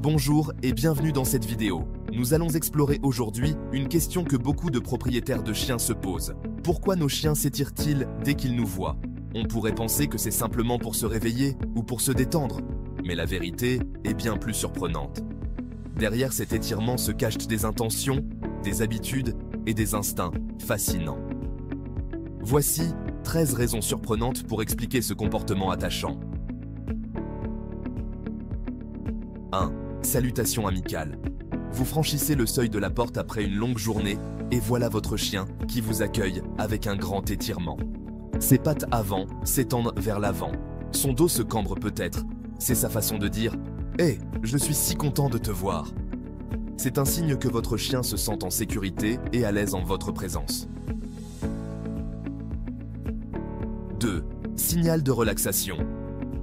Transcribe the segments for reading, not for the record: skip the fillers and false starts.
Bonjour et bienvenue dans cette vidéo. Nous allons explorer aujourd'hui une question que beaucoup de propriétaires de chiens se posent. Pourquoi nos chiens s'étirent-ils dès qu'ils nous voient? On pourrait penser que c'est simplement pour se réveiller ou pour se détendre, mais la vérité est bien plus surprenante. Derrière cet étirement se cachent des intentions, des habitudes et des instincts fascinants. Voici 13 raisons surprenantes pour expliquer ce comportement attachant. 1. Salutation amicale. Vous franchissez le seuil de la porte après une longue journée et voilà votre chien qui vous accueille avec un grand étirement. Ses pattes avant s'étendent vers l'avant. Son dos se cambre peut-être. C'est sa façon de dire « Hé, je suis si content de te voir ». C'est un signe que votre chien se sent en sécurité et à l'aise en votre présence. 2. Signal de relaxation.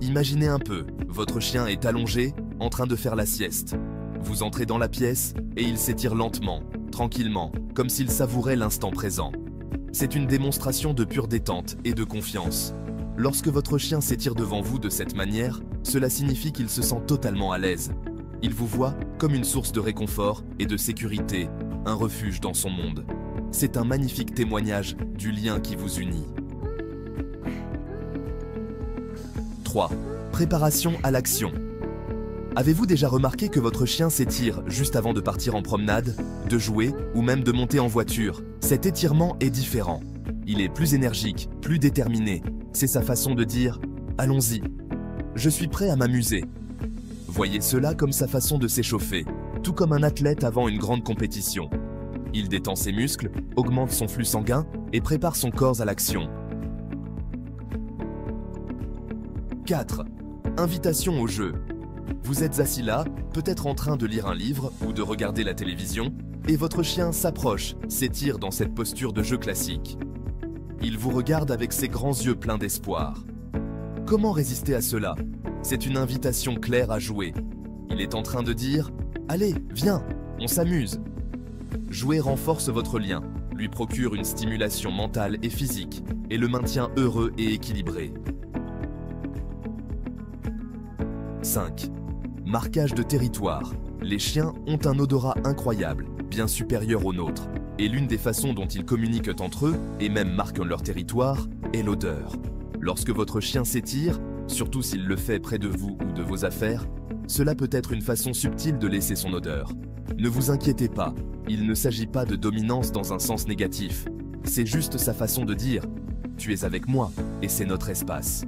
Imaginez un peu, votre chien est allongé, en train de faire la sieste. Vous entrez dans la pièce et il s'étire lentement, tranquillement, comme s'il savourait l'instant présent. C'est une démonstration de pure détente et de confiance. Lorsque votre chien s'étire devant vous de cette manière, cela signifie qu'il se sent totalement à l'aise. Il vous voit comme une source de réconfort et de sécurité, un refuge dans son monde. C'est un magnifique témoignage du lien qui vous unit. 3. Préparation à l'action. Avez-vous déjà remarqué que votre chien s'étire juste avant de partir en promenade, de jouer ou même de monter en voiture? Cet étirement est différent. Il est plus énergique, plus déterminé. C'est sa façon de dire « Allons-y, je suis prêt à m'amuser ». Voyez cela comme sa façon de s'échauffer, tout comme un athlète avant une grande compétition. Il détend ses muscles, augmente son flux sanguin et prépare son corps à l'action. 4. Invitation au jeu. Vous êtes assis là, peut-être en train de lire un livre ou de regarder la télévision, et votre chien s'approche, s'étire dans cette posture de jeu classique. Il vous regarde avec ses grands yeux pleins d'espoir. Comment résister à cela? C'est une invitation claire à jouer. Il est en train de dire « Allez, viens, on s'amuse ». Jouer renforce votre lien, lui procure une stimulation mentale et physique, et le maintient heureux et équilibré. 5. Marquage de territoire. Les chiens ont un odorat incroyable, bien supérieur au nôtre. Et l'une des façons dont ils communiquent entre eux, et même marquent leur territoire, est l'odeur. Lorsque votre chien s'étire, surtout s'il le fait près de vous ou de vos affaires, cela peut être une façon subtile de laisser son odeur. Ne vous inquiétez pas, il ne s'agit pas de dominance dans un sens négatif. C'est juste sa façon de dire « Tu es avec moi et c'est notre espace ».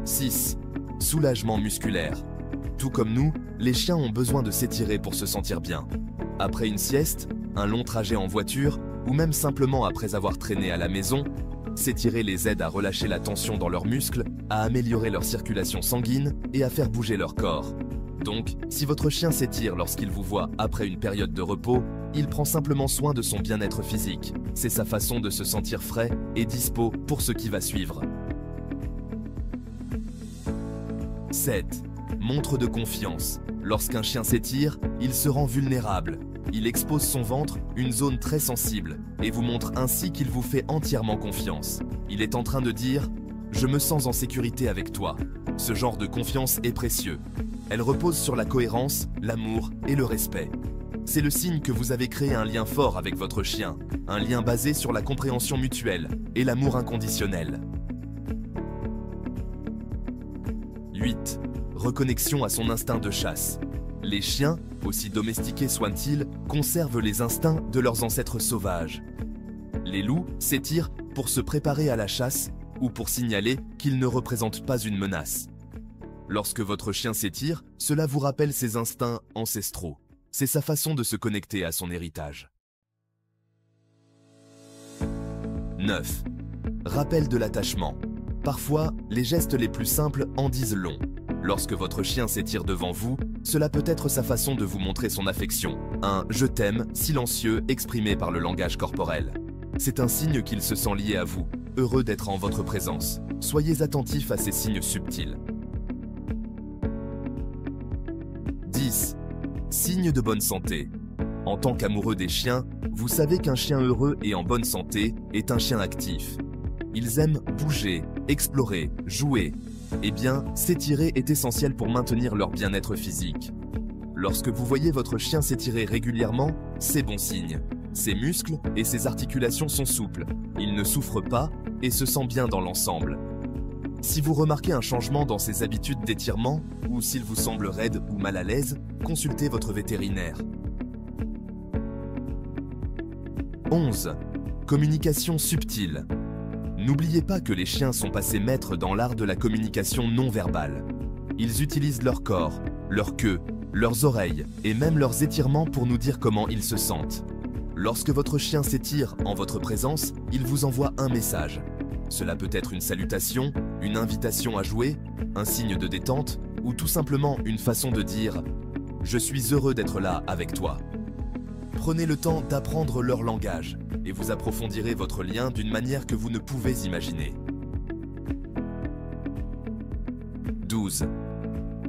6. Soulagement musculaire. Tout comme nous, les chiens ont besoin de s'étirer pour se sentir bien. Après une sieste, un long trajet en voiture, ou même simplement après avoir traîné à la maison, s'étirer les aide à relâcher la tension dans leurs muscles, à améliorer leur circulation sanguine et à faire bouger leur corps. Donc, si votre chien s'étire lorsqu'il vous voit après une période de repos, il prend simplement soin de son bien-être physique. C'est sa façon de se sentir frais et dispo pour ce qui va suivre. 7. Montre de confiance. Lorsqu'un chien s'étire, il se rend vulnérable. Il expose son ventre, une zone très sensible, et vous montre ainsi qu'il vous fait entièrement confiance. Il est en train de dire « Je me sens en sécurité avec toi ». Ce genre de confiance est précieux. Elle repose sur la cohérence, l'amour et le respect. C'est le signe que vous avez créé un lien fort avec votre chien, un lien basé sur la compréhension mutuelle et l'amour inconditionnel. 8. Reconnexion à son instinct de chasse. Les chiens, aussi domestiqués soient-ils, conservent les instincts de leurs ancêtres sauvages. Les loups s'étirent pour se préparer à la chasse ou pour signaler qu'ils ne représentent pas une menace. Lorsque votre chien s'étire, cela vous rappelle ses instincts ancestraux. C'est sa façon de se connecter à son héritage. 9. Rappel de l'attachement. Parfois, les gestes les plus simples en disent long. Lorsque votre chien s'étire devant vous, cela peut être sa façon de vous montrer son affection. Un « je t'aime » silencieux exprimé par le langage corporel. C'est un signe qu'il se sent lié à vous, heureux d'être en votre présence. Soyez attentifs à ces signes subtils. 10. Signe de bonne santé. En tant qu'amoureux des chiens, vous savez qu'un chien heureux et en bonne santé est un chien actif. Ils aiment bouger, explorer, jouer. Eh bien, s'étirer est essentiel pour maintenir leur bien-être physique. Lorsque vous voyez votre chien s'étirer régulièrement, c'est bon signe. Ses muscles et ses articulations sont souples, il ne souffre pas et se sent bien dans l'ensemble. Si vous remarquez un changement dans ses habitudes d'étirement ou s'il vous semble raide ou mal à l'aise, consultez votre vétérinaire. 11. Communication subtile. N'oubliez pas que les chiens sont passés maîtres dans l'art de la communication non verbale. Ils utilisent leur corps, leur queue, leurs oreilles et même leurs étirements pour nous dire comment ils se sentent. Lorsque votre chien s'étire en votre présence, il vous envoie un message. Cela peut être une salutation, une invitation à jouer, un signe de détente ou tout simplement une façon de dire « Je suis heureux d'être là avec toi ». Prenez le temps d'apprendre leur langage et vous approfondirez votre lien d'une manière que vous ne pouvez imaginer. 12.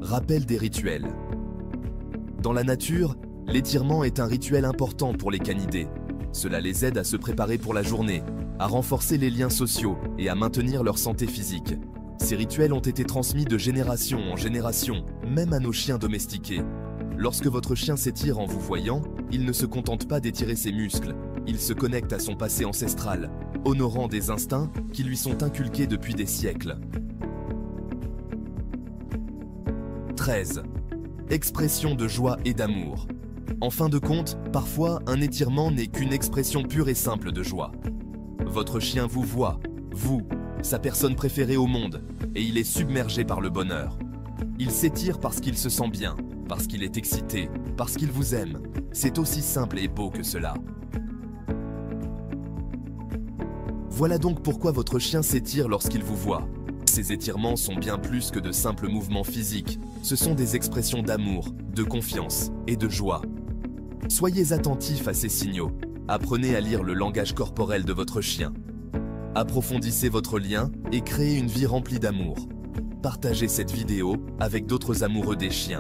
Rappel des rituels. Dans la nature, l'étirement est un rituel important pour les canidés. Cela les aide à se préparer pour la journée, à renforcer les liens sociaux et à maintenir leur santé physique. Ces rituels ont été transmis de génération en génération, même à nos chiens domestiqués. Lorsque votre chien s'étire en vous voyant, il ne se contente pas d'étirer ses muscles, il se connecte à son passé ancestral, honorant des instincts qui lui sont inculqués depuis des siècles. 13. Expression de joie et d'amour. En fin de compte, parfois, un étirement n'est qu'une expression pure et simple de joie. Votre chien vous voit, vous, sa personne préférée au monde, et il est submergé par le bonheur. Il s'étire parce qu'il se sent bien, parce qu'il est excité, parce qu'il vous aime. C'est aussi simple et beau que cela. Voilà donc pourquoi votre chien s'étire lorsqu'il vous voit. Ces étirements sont bien plus que de simples mouvements physiques. Ce sont des expressions d'amour, de confiance et de joie. Soyez attentifs à ces signaux. Apprenez à lire le langage corporel de votre chien. Approfondissez votre lien et créez une vie remplie d'amour. Partagez cette vidéo avec d'autres amoureux des chiens.